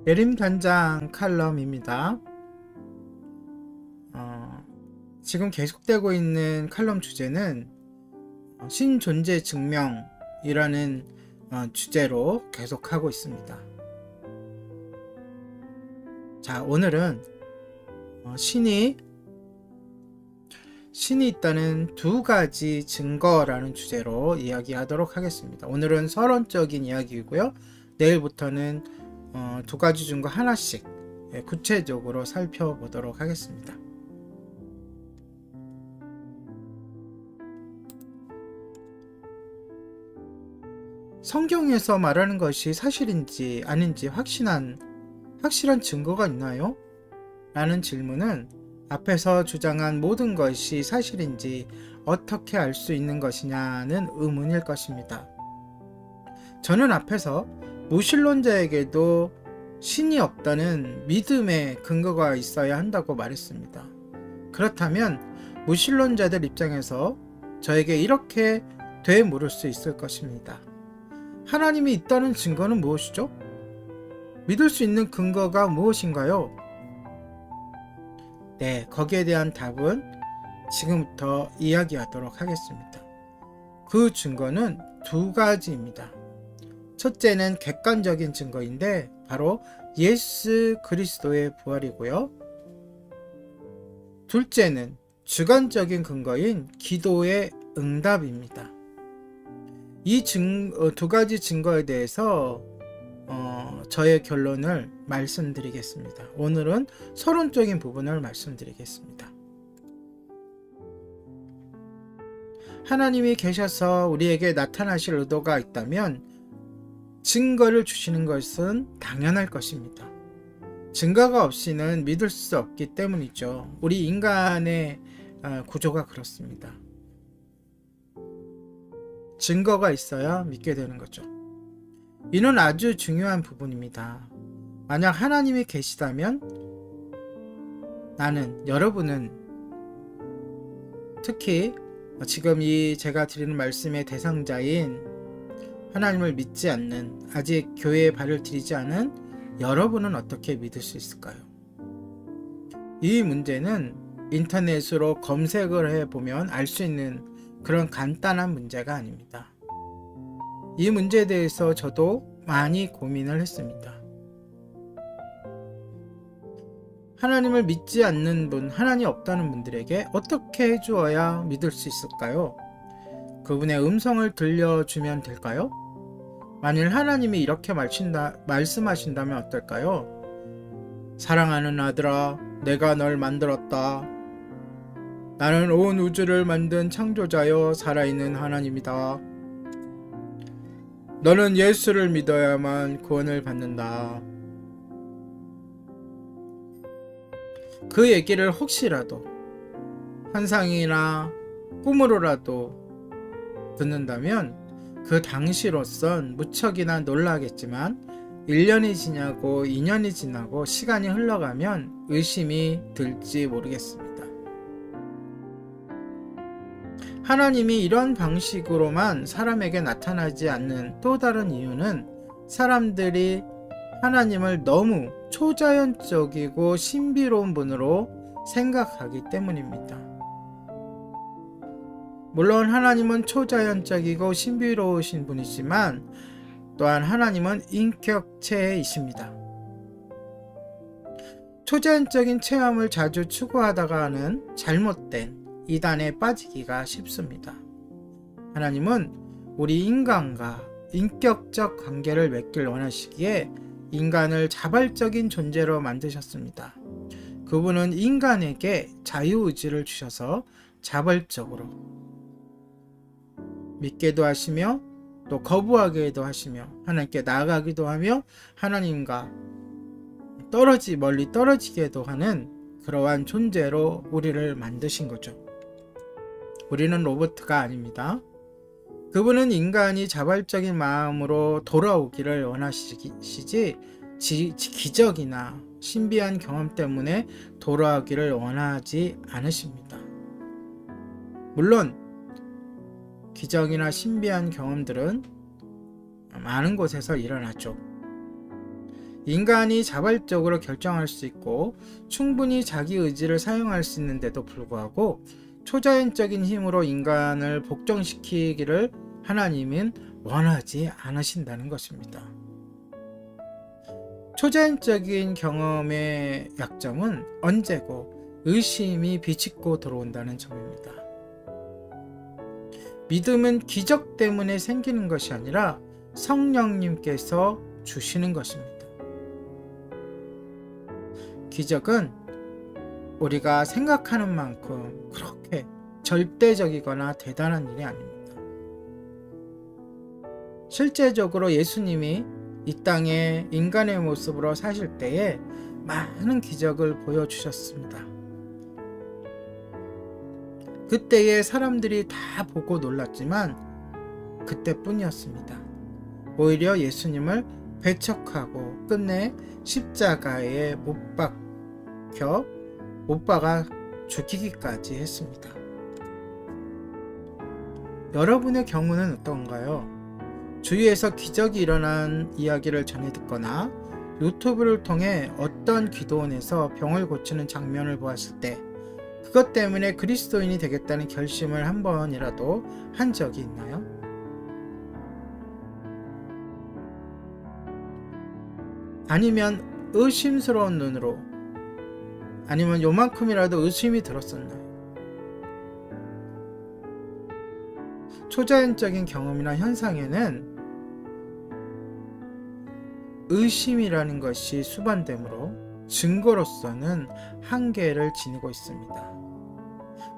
예림단장 칼럼입니다. 지금 계속되고 있는 칼럼 주제는 신존재 증명이라는 주제로 계속하고 있습니다. 자, 오늘은 신이 있다는 두 가지 증거라는 주제로 이야기하도록 하겠습니다. 오늘은 서론적인 이야기이고요. 내일부터는 두 가지 증거 하나씩 구체적으로 살펴보도록 하겠습니다. 성경에서 말하는 것이 사실인지 아닌지 확실한 증거가 있나요? 라는 질문은 앞에서 주장한 모든 것이 사실인지 어떻게 알 수 있는 것이냐는 의문일 것입니다. 저는 앞에서 무신론자에게도 신이 없다는 믿음의 근거가 있어야 한다고 말했습니다. 그렇다면 무신론자들 입장에서 저에게 이렇게 되물을 수 있을 것입니다. 하나님이 있다는 증거는 무엇이죠? 믿을 수 있는 근거가 무엇인가요? 네, 거기에 대한 답은 지금부터 이야기하도록 하겠습니다. 그 증거는 두 가지입니다. 첫째는 객관적인 증거인데 바로 예수 그리스도의 부활이고요. 둘째는 주관적인 근거인 기도의 응답입니다. 이 두 가지 증거에 대해서 저의 결론을 말씀드리겠습니다. 오늘은 서론적인 부분을 말씀드리겠습니다. 하나님이 계셔서 우리에게 나타나실 의도가 있다면 증거를 주시는 것은 당연할 것입니다. 증거가 없이는 믿을 수 없기 때문이죠. 우리 인간의 구조가 그렇습니다. 증거가 있어야 믿게 되는 거죠. 이는 아주 중요한 부분입니다. 만약 하나님이 계시다면 여러분은 특히 지금 이 제가 드리는 말씀의 대상자인 하나님을 믿지 않는, 아직 교회에 발을 들이지 않은 여러분은 어떻게 믿을 수 있을까요? 이 문제는 인터넷으로 검색을 해보면 알 수 있는 그런 간단한 문제가 아닙니다. 이 문제에 대해서 저도 많이 고민을 했습니다. 하나님을 믿지 않는 분, 하나님 없다는 분들에게 어떻게 해주어야 믿을 수 있을까요? 그분의 음성을 들려주면 될까요? 만일 하나님이 이렇게 말씀하신다면 어떨까요? 사랑하는 아들아, 내가 널 만들었다. 나는 온 우주를 만든 창조자여 살아있는 하나님이다. 너는 예수를 믿어야만 구원을 받는다. 그 얘기를 혹시라도 환상이나 꿈으로라도 듣는다면 그 당시로선 무척이나 놀라겠지만 1년이 지나고 2년이 지나고 시간이 흘러가면 의심이 들지 모르겠습니다. 하나님이 이런 방식으로만 사람에게 나타나지 않는 또 다른 이유는 사람들이 하나님을 너무 초자연적이고 신비로운 분으로 생각하기 때문입니다. 물론 하나님은 초자연적이고 신비로우신 분이지만 또한 하나님은 인격체이십니다. 초자연적인 체험을 자주 추구하다가는 잘못된 이단에 빠지기가 쉽습니다. 하나님은 우리 인간과 인격적 관계를 맺길 원하시기에 인간을 자발적인 존재로 만드셨습니다. 그분은 인간에게 자유의지를 주셔서 자발적으로 믿게도 하시며 또 거부하게도 하시며 하나님께 나아가기도 하며 하나님과 멀리 떨어지게도 하는 그러한 존재로 우리를 만드신 거죠. 우리는 로봇가 아닙니다. 그분은 인간이 자발적인 마음으로 돌아오기를 원하시지 기적이나 신비한 경험 때문에 돌아오기를 원하지 않으십니다. 물론 기적이나 신비한 경험들은 많은 곳에서 일어나죠. 인간이 자발적으로 결정할 수 있고 충분히 자기 의지를 사용할 수 있는데도 불구하고 초자연적인 힘으로 인간을 복종시키기를 하나님은 원하지 않으신다는 것입니다. 초자연적인 경험의 약점은 언제고 의심이 비집고 들어온다는 점입니다. 믿음은 기적 때문에 생기는 것이 아니라 성령님께서 주시는 것입니다. 기적은 우리가 생각하는 만큼 그렇게 절대적이거나 대단한 일이 아닙니다. 실제적으로 예수님이 이 땅에 인간의 모습으로 사실 때에 많은 기적을 보여주셨습니다. 그때에 사람들이 다 보고 놀랐지만 그때뿐이었습니다. 오히려 예수님을 배척하고 끝내 십자가에 못 박아 죽이기까지 했습니다. 여러분의 경우는 어떤가요? 주위에서 기적이 일어난 이야기를 전해 듣거나 유튜브를 통해 어떤 기도원에서 병을 고치는 장면을 보았을 때 그것 때문에 그리스도인이 되겠다는 결심을 한 번이라도 한 적이 있나요? 아니면 의심스러운 눈으로, 아니면 요만큼이라도 의심이 들었었나요? 초자연적인 경험이나 현상에는 의심이라는 것이 수반되므로 증거로서는 한계를 지니고 있습니다.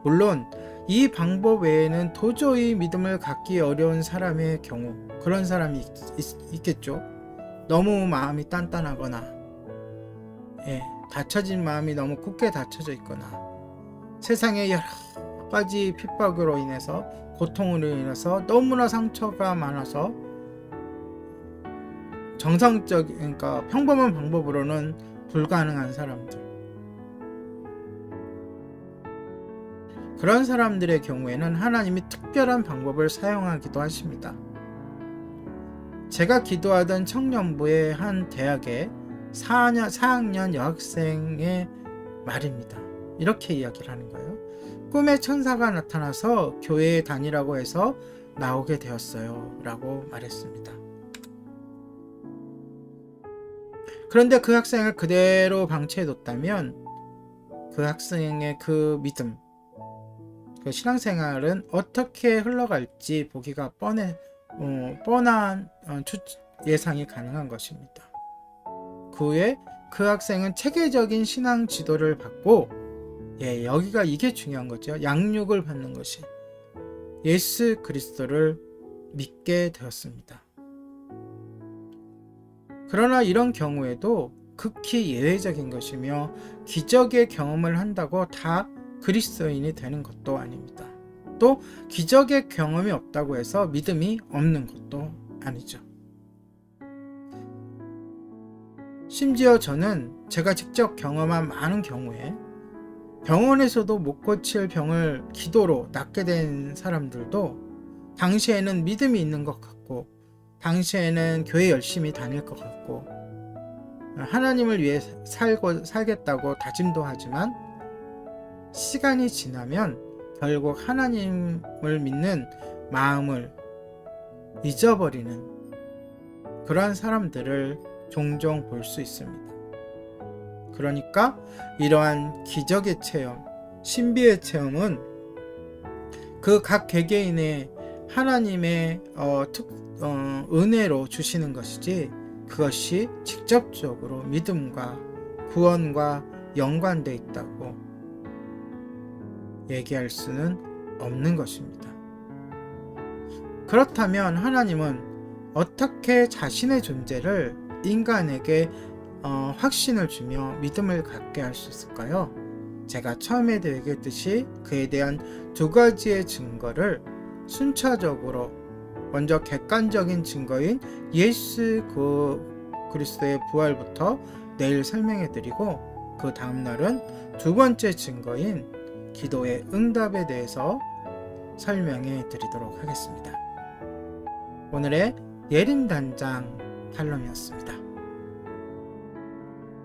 물론 이 방법 외에는 도저히 믿음을 갖기 어려운 사람의 경우, 그런 사람이 있겠죠. 너무 마음이 단단하거나 닫혀진 마음이 너무 굳게 닫혀져 있거나 세상의 여러 가지 핍박으로 인해서, 고통으로 인해서 너무나 상처가 많아서 그러니까 평범한 방법으로는 불가능한 사람들, 그런 사람들의 경우에는 하나님이 특별한 방법을 사용하기도 하십니다. 제가 기도하던 청년부의 한 대학의 4학년 여학생의 말입니다. 이렇게 이야기를 하는 거예요. 꿈에 천사가 나타나서 교회에 다니라고 해서 나오게 되었어요 라고 말했습니다. 그런데 그 학생을 그대로 방치해뒀다면 그 학생의 그 믿음, 그 신앙생활은 어떻게 흘러갈지 보기가 뻔한 예상이 가능한 것입니다. 그 후에 그 학생은 체계적인 신앙 지도를 받고, 여기가 이게 중요한 거죠. 양육을 받는 것이 예수 그리스도를 믿게 되었습니다. 그러나 이런 경우에도 극히 예외적인 것이며 기적의 경험을 한다고 다 그리스도인이 되는 것도 아닙니다. 또 기적의 경험이 없다고 해서 믿음이 없는 것도 아니죠. 심지어 저는 제가 직접 경험한 많은 경우에 병원에서도 못 고칠 병을 기도로 낫게 된 사람들도 당시에는 믿음이 있는 것 같고, 당시에는 교회 열심히 다닐 것 같고, 하나님을 위해 살겠다고 다짐도 하지만 시간이 지나면 결국 하나님을 믿는 마음을 잊어버리는 그러한 사람들을 종종 볼 수 있습니다. 그러니까 이러한 기적의 체험, 신비의 체험은 그 각 개개인의 하나님의 은혜로 주시는 것이지, 그것이 직접적으로 믿음과 구원과 연관되어 있다고 얘기할 수는 없는 것입니다. 그렇다면 하나님은 어떻게 자신의 존재를 인간에게 확신을 주며 믿음을 갖게 할 수 있을까요? 제가 처음에도 얘기했듯이 그에 대한 두 가지의 증거를 순차적으로, 먼저 객관적인 증거인 예수 그리스도의 부활부터 내일 설명해 드리고, 그 다음날은 두 번째 증거인 기도의 응답에 대해서 설명해 드리도록 하겠습니다. 오늘의 예림단장 탈론이었습니다.